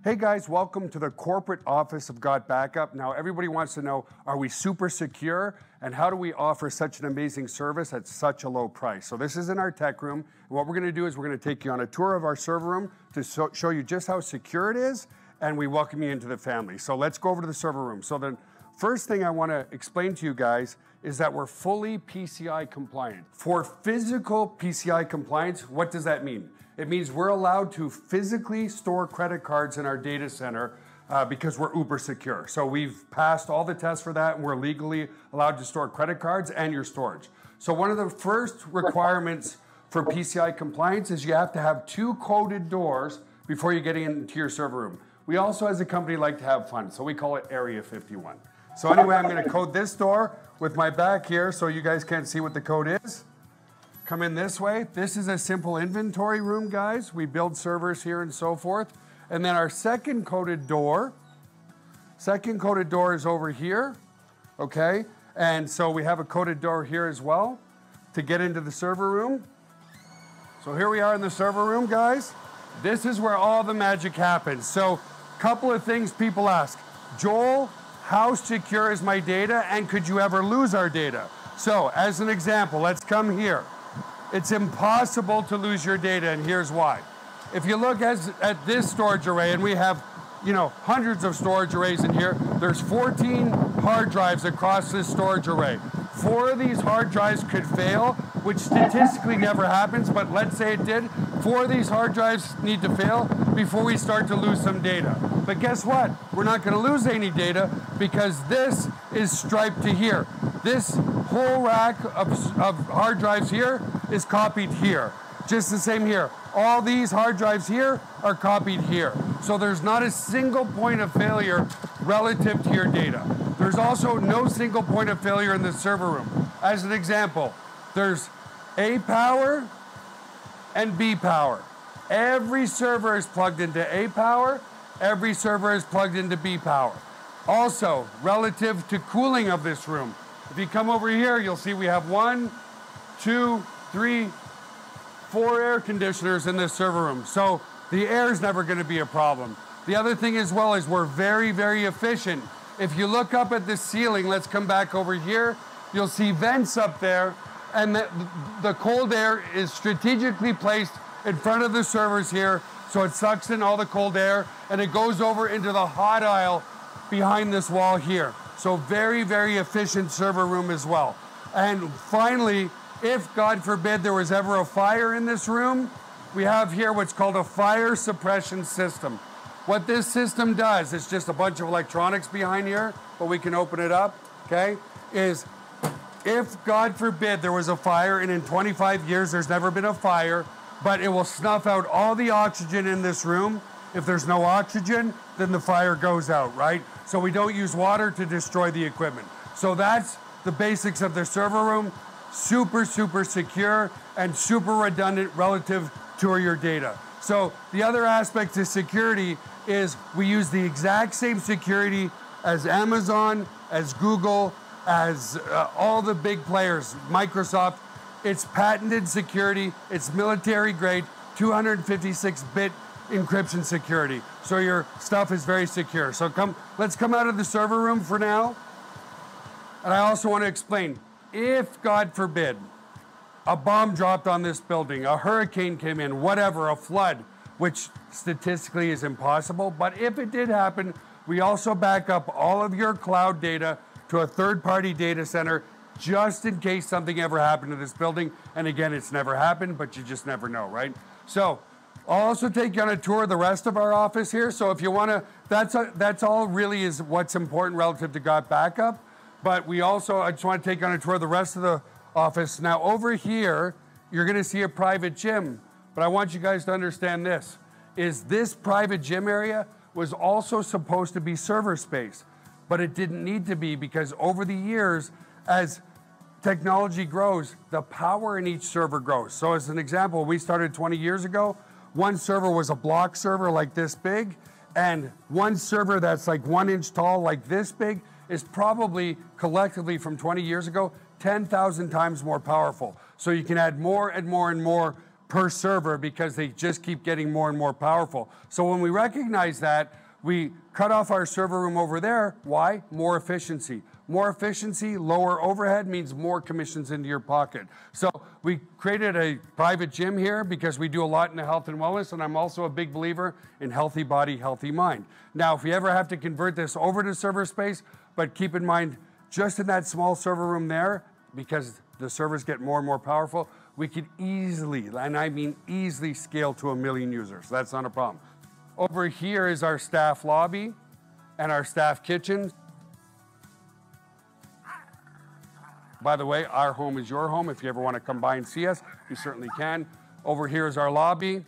Hey guys, welcome to the corporate office of Got Backup. Now everybody wants to know, are we super secure? And how do we offer such an amazing service at such a low price? So this is in our tech room. And what we're gonna do is we're gonna take you on a tour of our server room to show you just how secure it is, and we welcome you into the family. So let's go over to the server room. So the first thing I wanna explain to you guys is that we're fully PCI compliant. For physical PCI compliance, what does that mean? It means we're allowed to physically store credit cards in our data center because we're uber secure. So we've passed all the tests for that, and we're legally allowed to store credit cards and your storage. So one of the first requirements for PCI compliance is you have to have 2 coded doors before you get into your server room. We also, as a company, like to have fun, so we call it Area 51. So anyway, I'm gonna code this door with my back here so you guys can't see what the code is. Come in this way. This is a simple inventory room, guys. We build servers here and so forth. And then our second coded door is over here, okay? And so we have a coded door here as well to get into the server room. So here we are in the server room, guys. This is where all the magic happens. So couple of things people ask. Joel, how secure is my data, and could you ever lose our data? So as an example, let's come here. It's impossible to lose your data, and here's why. If you look at this storage array, and we have, hundreds of storage arrays in here, there's 14 hard drives across this storage array. 4 of these hard drives could fail, which statistically never happens, but let's say it did. 4 of these hard drives need to fail before we start to lose some data. But guess what? We're not gonna lose any data because this is striped to here. This whole rack of hard drives here is copied here. Just the same here. All these hard drives here are copied here. So there's not a single point of failure relative to your data. There's also no single point of failure in the server room. As an example, there's A power and B power. Every server is plugged into A power, every server is plugged into B power. Also, relative to cooling of this room, if you come over here, you'll see we have 1, 2, 3, 4 air conditioners in this server room. So the air is never going to be a problem. The other thing as well is we're very, very efficient. If you look up at the ceiling, let's come back over here, you'll see vents up there, and the cold air is strategically placed in front of the servers here, so it sucks in all the cold air, and it goes over into the hot aisle behind this wall here. So very, very efficient server room as well. And finally, if God forbid there was ever a fire in this room, we have here what's called a fire suppression system. What this system does, it's just a bunch of electronics behind here, but we can open it up, okay, is if God forbid there was a fire, and in 25 years there's never been a fire, but it will snuff out all the oxygen in this room. If there's no oxygen, then the fire goes out, right? So we don't use water to destroy the equipment. So that's the basics of the server room. Super, super secure and super redundant relative to your data. So the other aspect to security is we use the exact same security as Amazon, as Google, as all the big players, Microsoft. It's patented security, it's military grade, 256-bit encryption security. So your stuff is very secure. So let's come out of the server room for now. And I also want to explain, if God forbid, a bomb dropped on this building, a hurricane came in, whatever, a flood, which statistically is impossible, but if it did happen, we also back up all of your cloud data to a third-party data center just in case something ever happened to this building. And again, it's never happened, but you just never know, right? So I'll also take you on a tour of the rest of our office here. So if you want to, that's all really is what's important relative to Got Backup. But I just want to take you on a tour of the rest of the office. Now over here, you're going to see a private gym. But I want you guys to understand this, is this private gym area was also supposed to be server space. But it didn't need to be, because over the years, as technology grows, the power in each server grows. So as an example, we started 20 years ago. One server was a block server like this big, and one server that's like 1 inch tall like this big is probably collectively from 20 years ago, 10,000 times more powerful. So you can add more and more and more per server because they just keep getting more and more powerful. So when we recognize that, we cut off our server room over there. Why? More efficiency. More efficiency, lower overhead means more commissions into your pocket. So we created a private gym here because we do a lot in the health and wellness, and I'm also a big believer in healthy body, healthy mind. Now, if we ever have to convert this over to server space, but keep in mind, just in that small server room there, because the servers get more and more powerful, we could easily, and I mean easily, scale to 1 million users. That's not a problem. Over here is our staff lobby and our staff kitchen. By the way, our home is your home. If you ever want to come by and see us, you certainly can. Over here is our lobby.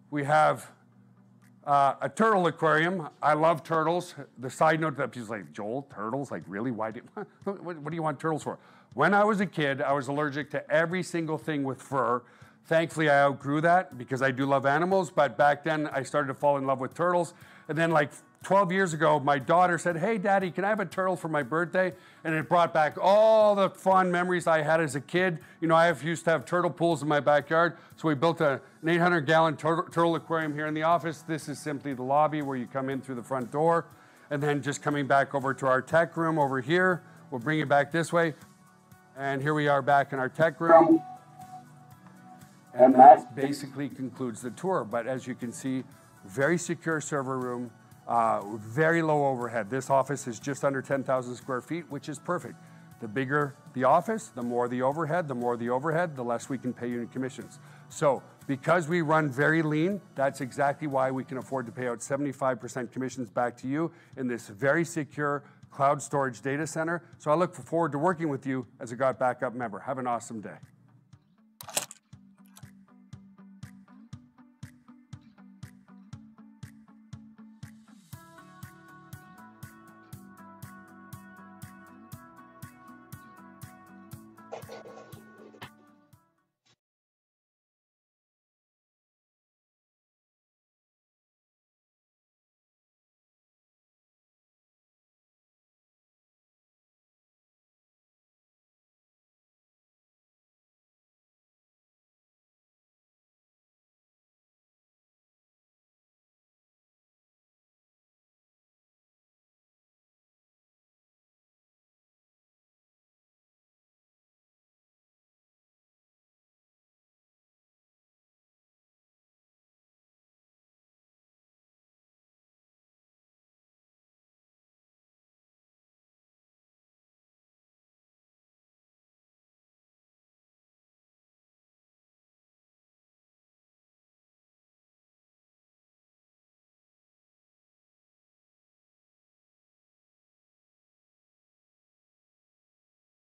We have a turtle aquarium. I love turtles. The side note that people's like, Joel, turtles? Like, really? Why what do you want turtles for? When I was a kid, I was allergic to every single thing with fur. Thankfully, I outgrew that because I do love animals, but back then I started to fall in love with turtles. And then like 12 years ago, my daughter said, hey, Daddy, can I have a turtle for my birthday? And it brought back all the fond memories I had as a kid. You know, I used to have turtle pools in my backyard, so we built an 800-gallon turtle aquarium here in the office. This is simply the lobby where you come in through the front door. And then just coming back over to our tech room over here, we'll bring it back this way. And here we are back in our tech room. And that basically concludes the tour. But as you can see, very secure server room, very low overhead. This office is just under 10,000 square feet, which is perfect. The bigger the office, the more the overhead, the less we can pay you in commissions. So because we run very lean, that's exactly why we can afford to pay out 75% commissions back to you in this very secure cloud storage data center. So I look forward to working with you as a Got Backup member. Have an awesome day.